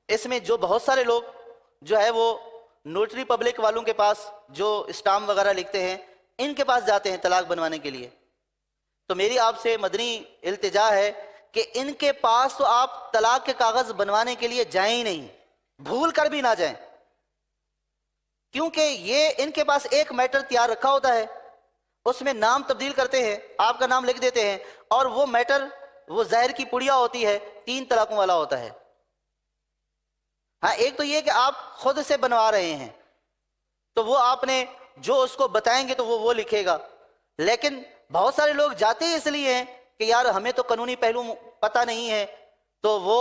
اس میں جو بہت سارے لوگ جو ہے وہ نوٹری پبلک والوں کے پاس جو اسٹامپ وغیرہ لکھتے ہیں ان کے پاس جاتے ہیں طلاق بنوانے کے لیے. تو میری آپ سے مدنی التجا ہے کہ ان کے پاس تو آپ طلاق کے کاغذ بنوانے کے لیے جائیں ہی نہیں، بھول کر بھی نہ جائیں، کیونکہ یہ ان کے پاس ایک میٹر تیار رکھا ہوتا ہے، اس میں نام تبدیل کرتے ہیں، آپ کا نام لکھ دیتے ہیں، اور وہ میٹر وہ زہر کی پڑیا ہوتی ہے، 3 طلاقوں والا ہوتا ہے. ہاں ایک تو یہ کہ آپ خود سے بنوا رہے ہیں تو وہ آپ نے جو اس کو بتائیں گے تو وہ لکھے گا، لیکن بہت سارے لوگ جاتے ہی اس لیے ہیں کہ یار ہمیں تو قانونی پہلو پتہ نہیں ہے، تو وہ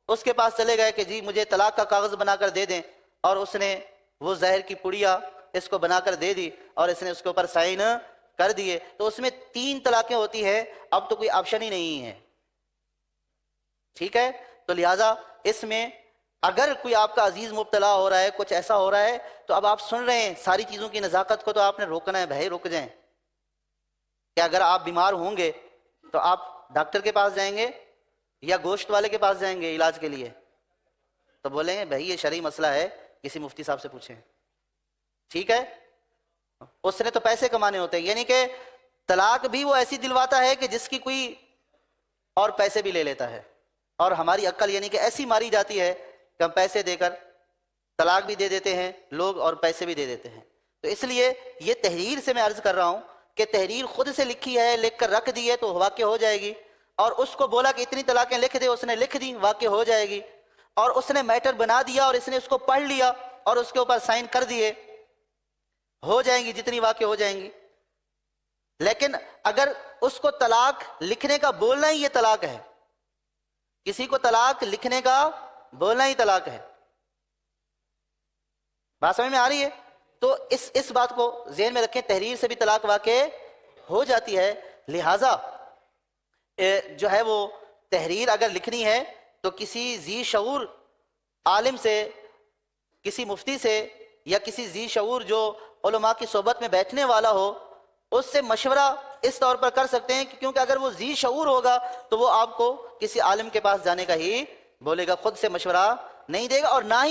اس کے پاس چلے گئے کہ جی مجھے طلاق کا کاغذ بنا کر دے دیں، اور اس نے وہ زہر کی پڑیا اس کو بنا کر دے دی اور اس نے اس کے اوپر سائن کر دیے، تو اس میں 3 طلاقیں ہوتی ہے، اب تو کوئی آپشن ہی نہیں ہے. ٹھیک ہے، تو لہٰذا اس میں اگر کوئی آپ کا عزیز مبتلا ہو رہا ہے، کچھ ایسا ہو رہا ہے، تو اب آپ سن رہے ہیں ساری چیزوں کی نزاکت کو، تو آپ نے روکنا ہے، بھائی رک جائیں. کہ اگر آپ بیمار ہوں گے تو آپ ڈاکٹر کے پاس جائیں گے یا گوشت والے کے پاس جائیں گے علاج کے لیے؟ تو بولیں گے بھائی یہ شرعی مسئلہ ہے، کسی مفتی صاحب سے پوچھیں. ٹھیک ہے، اس نے تو پیسے کمانے ہوتے ہیں، یعنی کہ طلاق بھی وہ ایسی دلواتا ہے کہ جس کی کوئی اور پیسے بھی لے لیتا ہے. اور ہماری عقل یعنی کہ ایسی ماری جاتی ہے کہ ہم پیسے دے کر طلاق بھی دے دیتے ہیں لوگ اور پیسے بھی دے دیتے ہیں. تو اس لیے یہ تحریر سے میں عرض کر رہا ہوں کہ تحریر خود سے لکھی ہے، لکھ کر رکھ دی ہے تو واقع ہو جائے گی، اور اس کو بولا کہ اتنی طلاقیں لکھ دے، اس نے لکھ دی، واقع ہو جائے گی. اور اس نے میٹر بنا دیا اور اس نے اس کو پڑھ لیا اور اس کے اوپر سائن کر دیے، ہو جائیں گی جتنی واقع ہو جائیں گی. لیکن اگر اس کو طلاق لکھنے کا بولنا ہی یہ طلاق ہے، کسی کو طلاق لکھنے کا بولنا ہی طلاق ہے، بات سمجھ میں آ رہی ہے؟ تو اس بات کو ذہن میں رکھیں، تحریر سے بھی طلاق واقع ہو جاتی ہے. لہٰذا جو ہے وہ تحریر اگر لکھنی ہے تو کسی ذی شعور عالم سے، کسی مفتی سے، یا کسی ذی شعور جو علماء کی صحبت میں بیٹھنے والا ہو، اس سے مشورہ اس طور پر کر سکتے ہیں، کیونکہ اگر وہ ذی شعور ہوگا تو وہ آپ کو کسی عالم کے پاس جانے کا ہی بولے گا، خود سے مشورہ نہیں دے گا، اور نہ ہی